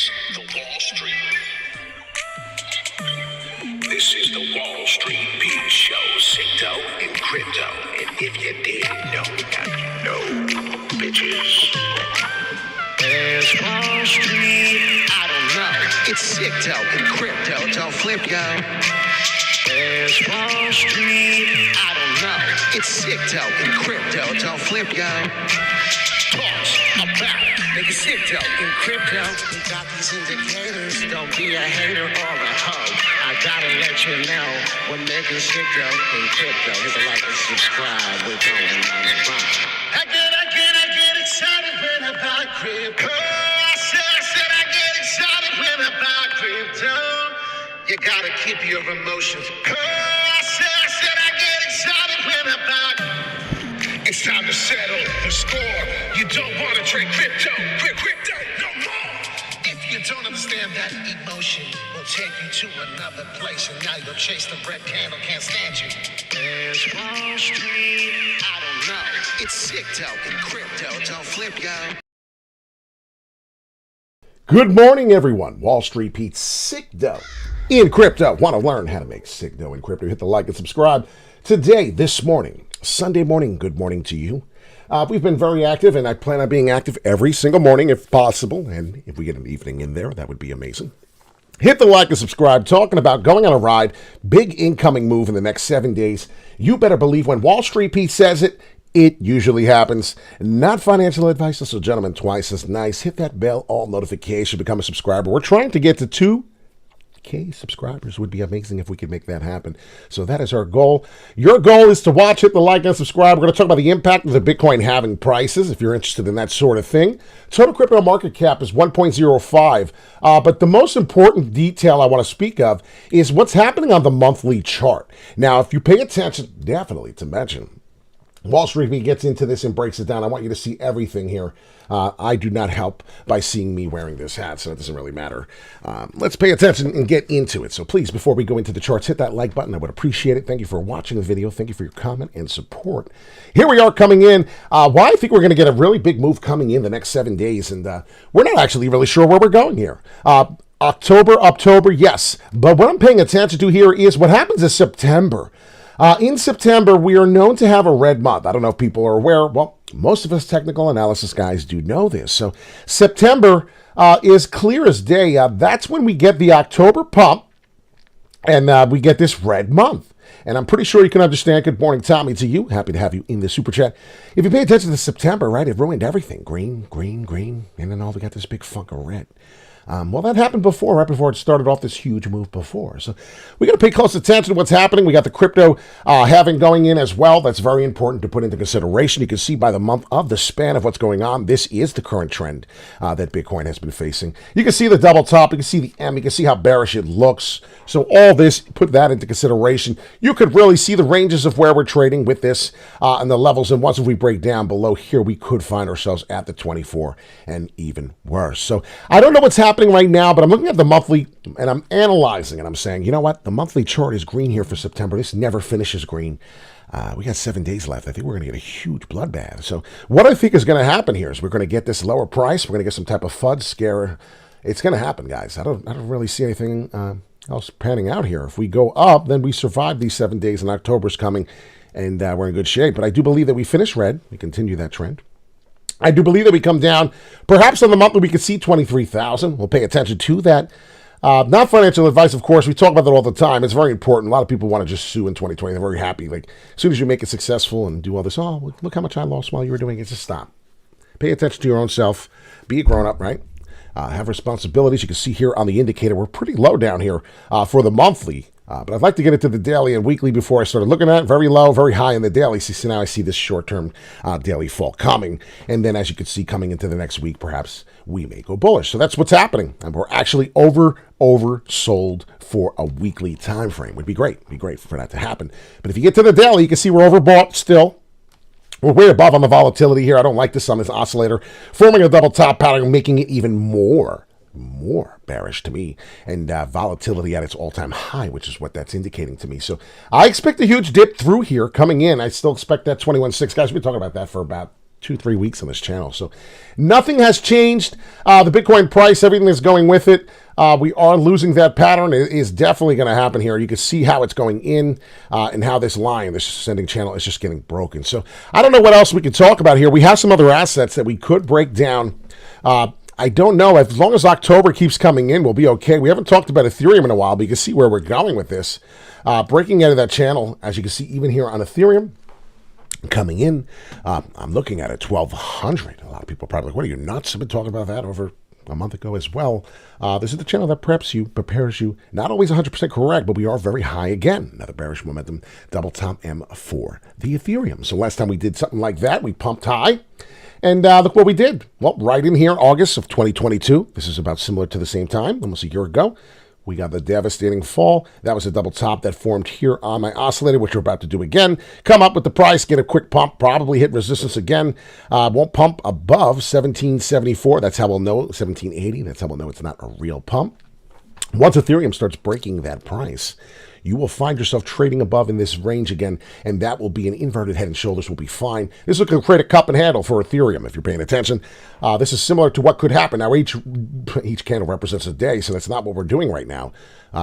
is the Wall Street. This is the Wall Street Beat Show, Crypto and Crypto. And if you didn't know, now you know, bitches. There's Wall Street, I don't know. It's Crypto and Crypto, don't flip, yo. There's Wall Street, I don't know. It's Crypto and Crypto, don't flip, yo. Pause, I'm back. Nigga, Crypto and Crypto. We got these indicators, don't be a hater or a hoe. I gotta let you know, we're making Crypto and Crypto. Hit the like and subscribe, we're going on the run. I get excited when I buy crypto. I said I get excited when I buy crypto. You gotta keep your emotions. I said I get excited when I buy. It's time to settle the score. You don't wanna trade crypto no more. If you don't understand that emotion, will take you to another place, and now you'll chase the red candle, can't stand you. There's Wall Street, I don't know. It's Crypto and Crypto, don't flip, yo. Good morning, everyone. Wall Street Pete, sick dough in crypto. Want to learn how to make sick dough in crypto? Hit the like and subscribe. Today, this morning, Sunday morning, good morning to you. We've been very active, and I plan on being active every single morning if possible. And if we get an evening in there, that would be amazing. Hit the like and subscribe. Talking about going on a ride, big incoming move in the next 7 days. You better believe when Wall Street Pete says it, it usually happens. Not financial advice, so gentlemen, twice as nice. Hit that bell, all notification, become a subscriber. We're trying to get to 2K subscribers. Would be amazing if we could make that happen. So that is our goal. Your goal is to watch, hit the like and subscribe. We're going to talk about the impact of the Bitcoin halving prices, if you're interested in that sort of thing. Total crypto market cap is 1.05. But the most important detail I want to speak of is what's happening on the monthly chart. Now, if you pay attention, definitely to mention, Wall Street gets into this and breaks it down. I want you to see everything here. I do not help by seeing me wearing this hat, so it doesn't really matter. Let's pay attention and get into it. So please, before we go into the charts, hit that like button. I would appreciate it. Thank you for watching the video. Thank you for your comment and support. Here we are coming in. Why I think we're going to get a really big move coming in the next 7 days, and we're not actually really sure where we're going here. October, yes. But what I'm paying attention to here is what happens in September. In September, we are known to have a red month. I don't know if people are aware. Well, most of us technical analysis guys do know this. So September is clear as day. That's when we get the October pump, and we get this red month. And I'm pretty sure you can understand. Good morning, Tommy, to you. Happy to have you in the super chat. If you pay attention to September, right, it ruined everything. Green, and then all we got this big funk of red. Well, that happened before, right before it started off this huge move before. So we got to pay close attention to what's happening. We got the crypto halving going in as well. That's very important to put into consideration. You can see by the month of the span of what's going on, this is the current trend that Bitcoin has been facing. You can see the double top. You can see the M. You can see how bearish it looks. So all this, put that into consideration. You could really see the ranges of where we're trading with this and the levels. And once we break down below here, we could find ourselves at the 24 and even worse. So I don't know what's happening right now, but I'm looking at the monthly and I'm analyzing and I'm saying, you know what? The monthly chart is green here for September. This never finishes green. We got 7 days left. I think we're going to get a huge bloodbath. So what I think is going to happen here is we're going to get this lower price. We're going to get some type of FUD scare. It's going to happen, guys. I don't really see anything else panning out here. If we go up, then we survive these 7 days and October's coming and we're in good shape. But I do believe that we finish red. We continue that trend. I do believe that we come down. Perhaps on the monthly, we could see 23,000. We'll pay attention to that. Not financial advice, of course. We talk about that all the time. It's very important. A lot of people want to just sue in 2020. They're very happy. Like, as soon as you make it successful and do all this, oh, look how much I lost while you were doing it. Just stop. Pay attention to your own self. Be a grown-up, right? Have responsibilities. You can see here on the indicator, we're pretty low down here for the monthly. But I'd like to get into the daily and weekly before I started looking at it. Very low, very high in the daily. So now I see this short-term daily fall coming. And then as you can see coming into the next week, perhaps we may go bullish. So that's what's happening. And we're actually oversold for a weekly time frame. Would be great. It'd be great for that to happen. But if you get to the daily, you can see we're overbought still. We're way above on the volatility here. I don't like this on this oscillator. Forming a double top pattern, making it even more bearish to me, and volatility at its all-time high, which is what that's indicating to me. So I expect a huge dip through here coming in. I still expect that 21.6. Guys, we've been talking about that for about 2-3 weeks on this channel. So nothing has changed. The Bitcoin price, everything is going with it. We are losing that pattern. It is definitely going to happen here. You can see how it's going in and how this line, this ascending channel, is just getting broken. So I don't know what else we could talk about here. We have some other assets that we could break down. I don't know. As long as October keeps coming in, we'll be okay. We haven't talked about Ethereum in a while, but you can see where we're going with this. Breaking out of that channel, as you can see, even here on Ethereum, coming in, I'm looking at it 1,200. A lot of people are probably like, what are you, nuts? I've been talking about that over a month ago as well. This is the channel that prepares you, not always 100% correct, but we are very high again. Another bearish momentum, double top M for the Ethereum. So last time we did something like that, we pumped high. And look what we did. Well, right in here, August of 2022. This is about similar to the same time, almost a year ago. We got the devastating fall. That was a double top that formed here on my oscillator, which we're about to do again. Come up with the price, get a quick pump, probably hit resistance again. Won't pump above 1774. That's how we'll know. 1780. That's how we'll know it's not a real pump. Once Ethereum starts breaking that price, you will find yourself trading above in this range again, and that will be an inverted head and shoulders will be fine. This will create a cup and handle for Ethereum, if you're paying attention. This is similar to what could happen. Now, each candle represents a day, so that's not what we're doing right now.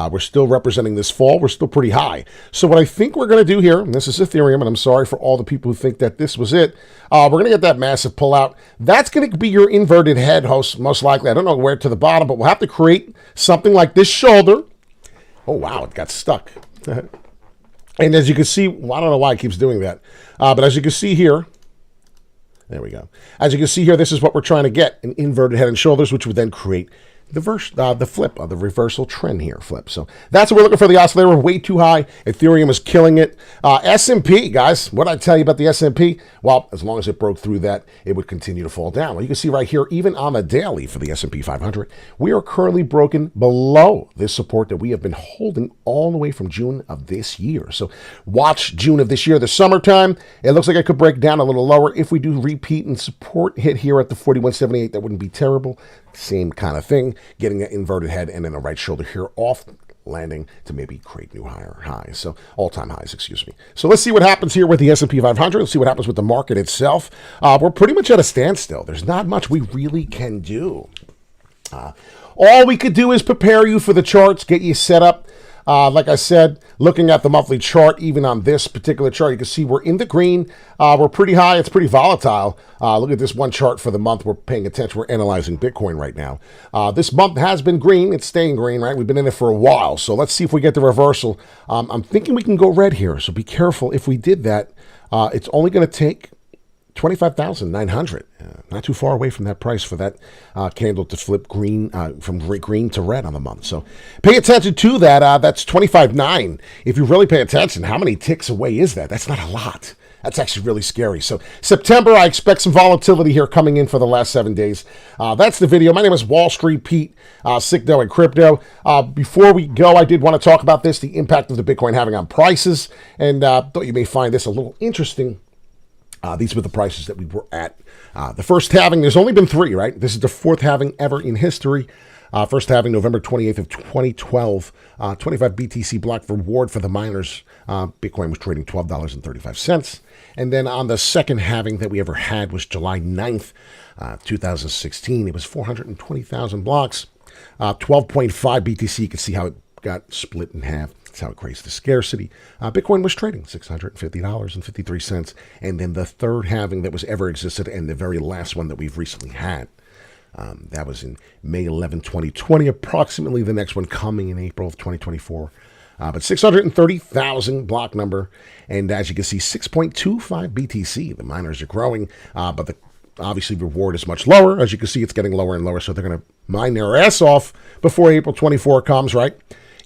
We're still representing this fall. We're still pretty high. So what I think we're going to do here, and this is Ethereum, and I'm sorry for all the people who think that this was it, we're going to get that massive pullout. That's going to be your inverted head, most likely. I don't know where to the bottom, but we'll have to create something like this shoulder. Oh, wow, it got stuck. And as you can see, well, I don't know why it keeps doing that. But as you can see here, there we go. As you can see here, this is what we're trying to get, an inverted head and shoulders, which would then create the flip of the reversal trend here, flip. So that's what we're looking for. The oscillator, we're way too high. Ethereum is killing it. S&P, guys, what did I tell you about the S&P? Well, as long as it broke through that, it would continue to fall down. Well, you can see right here, even on the daily for the S&P 500, we are currently broken below this support that we have been holding all the way from June of this year. So watch June of this year, the summertime. It looks like it could break down a little lower. If we do repeat and support hit here at the 41.78, that wouldn't be terrible. Same kind of thing, getting an inverted head and then a right shoulder here off landing to maybe create new higher highs. So all-time highs, excuse me. So let's see what happens here with the S&P 500. Let's see what happens with the market itself. We're pretty much at a standstill. There's not much we really can do. All we could do is prepare you for the charts, get you set up. Like I said, looking at the monthly chart, even on this particular chart, you can see we're in the green. We're pretty high. It's pretty volatile. Look at this one chart for the month. We're paying attention. We're analyzing Bitcoin right now. This month has been green. It's staying green, right? We've been in it for a while. So let's see if we get the reversal. I'm thinking we can go red here. So be careful. If we did that, it's only going to take 25,900. Not too far away from that price for that candle to flip green from green to red on the month. So pay attention to that. That's 25.9. If you really pay attention, how many ticks away is that? That's not a lot. That's actually really scary. So September, I expect some volatility here coming in for the last 7 days. That's the video. My name is Wall Street Pete, Sigdo and Crypto. Before we go, I did want to talk about this, the impact of the Bitcoin having on prices, and thought you may find this a little interesting. These were the prices that we were at. The first halving, there's only been 3, right? This is the 4th halving ever in history. First halving, November 28th of 2012. 25 BTC block reward for the miners. Bitcoin was trading $12.35. And then on the second halving that we ever had was July 9th, 2016. It was 420,000 blocks. 12.5 BTC. You can see how it got split in half. That's how it creates the scarcity. Bitcoin was trading $650.53. And then the third halving that was ever existed, and the very last one that we've recently had, that was in May 11, 2020, approximately the next one coming in April of 2024. But 630,000 block number. And as you can see, 6.25 BTC. The miners are growing, but the obviously reward is much lower. As you can see, it's getting lower and lower. So they're going to mine their ass off before April 24 comes, right?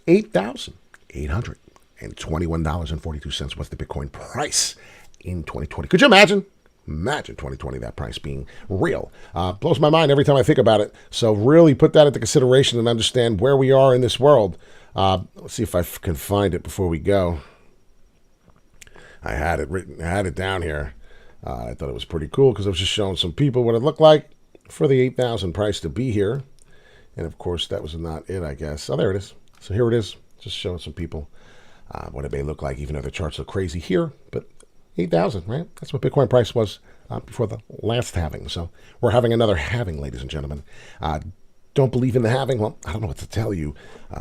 $8,821.42 was the Bitcoin price in 2020. Could you imagine? Imagine 2020, that price being real. Blows my mind every time I think about it. So really put that into consideration and understand where we are in this world. Let's see if I can find it before we go. I had it written, I had it down here. I thought it was pretty cool because I was just showing some people what it looked like for the 8,000 price to be here. And of course, that was not it, I guess. Oh, there it is. So here it is. Just showing some people what it may look like, even though the charts look crazy here. But 8,000, right? That's what Bitcoin price was before the last halving. So we're having another halving, ladies and gentlemen. Don't believe in the halving? Well, I don't know what to tell you.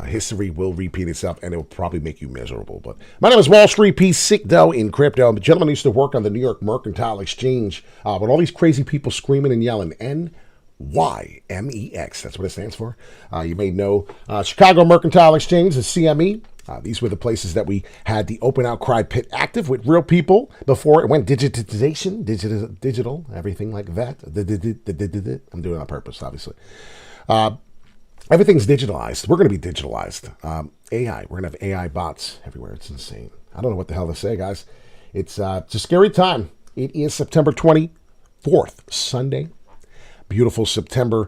History will repeat itself, and it will probably make you miserable. But my name is Wall Street P. Sick Dough in crypto. I'm a gentleman who used to work on the New York Mercantile Exchange with all these crazy people screaming and yelling. NYMEX. That's what it stands for. You may know Chicago Mercantile Exchange, the CME. These were the places that we had the open outcry pit active with real people before it went digitization, digital, everything like that. I'm doing it on purpose, obviously. Everything's digitalized. We're going to be digitalized. AI. We're going to have AI bots everywhere. It's insane. I don't know what the hell to say, guys. It's a scary time. It is September 24th, Sunday. Beautiful September.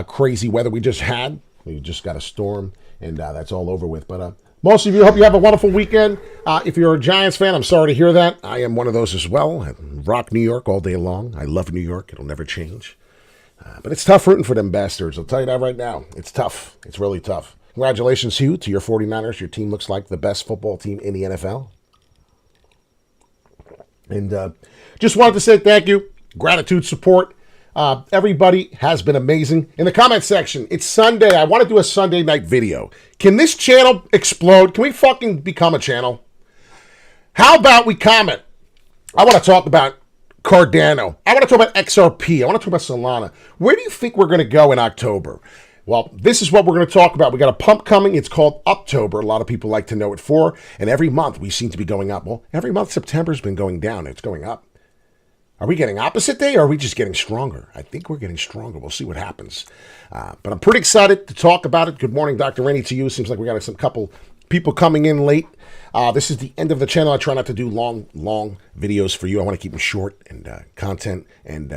Crazy weather we just had. We just got a storm, and that's all over with. But most of you, hope you have a wonderful weekend. If you're a Giants fan, I'm sorry to hear that. I am one of those as well. I rock New York all day long. I love New York. It'll never change. But it's tough rooting for them bastards. I'll tell you that right now. It's tough. It's really tough. Congratulations to you, to your 49ers. Your team looks like the best football team in the NFL. And just wanted to say thank you. Gratitude, support. Everybody has been amazing. In the comment section, it's Sunday. I want to do a Sunday night video. Can this channel explode? Can we fucking become a channel? How about we comment? I want to talk about Cardano. I want to talk about XRP. I want to talk about Solana. Where do you think we're going to go in October? Well, this is what we're going to talk about. We got a pump coming. It's called Uptober. A lot of people like to know it for. And every month we seem to be going up. Well, every month September's been going down. It's going up. Are we getting opposite day or are we just getting stronger? I think we're getting stronger. We'll see what happens. But I'm pretty excited to talk about it. Good morning, Dr. Rennie, to you. Seems like we got some couple people coming in late. This is the end of the channel. I try not to do long videos for you. I want to keep them short and content and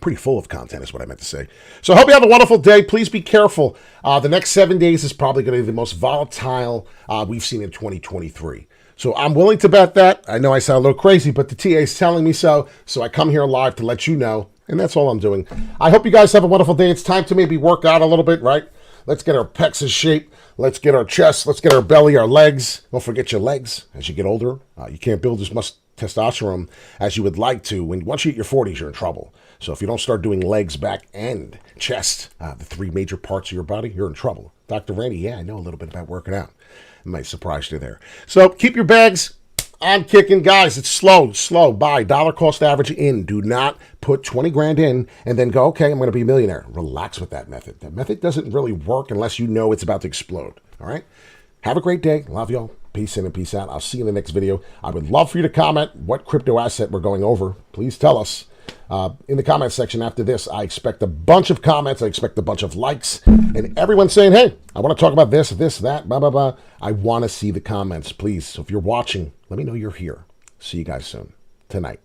pretty full of content is what I meant to say. So I hope you have a wonderful day. Please be careful. The next 7 days is probably going to be the most volatile we've seen in 2023. So I'm willing to bet that. I know I sound a little crazy, but the TA is telling me so. So I come here live to let you know, and that's all I'm doing. I hope you guys have a wonderful day. It's time to maybe work out a little bit, right? Let's get our pecs in shape. Let's get our chest. Let's get our belly, our legs. Don't forget your legs. As you get older, you can't build as much testosterone as you would like to. Once you hit your 40s, you're in trouble. So if you don't start doing legs, back, and chest, the three major parts of your body, you're in trouble. Dr. Randy, yeah, I know a little bit about working out. Might surprise you there. So keep your bags on kicking. Guys, it's slow. Buy. Dollar cost average in. Do not put 20 grand in and then go, okay, I'm going to be a millionaire. Relax with that method. That method doesn't really work unless you know it's about to explode. All right? Have a great day. Love y'all. Peace in and peace out. I'll see you in the next video. I would love for you to comment what crypto asset we're going over. Please tell us. In the comment section after this, I expect a bunch of comments. I expect a bunch of likes. And everyone saying, hey, I want to talk about this, that, blah, blah, blah. I want to see the comments, please. So if you're watching, let me know you're here. See you guys soon. Tonight.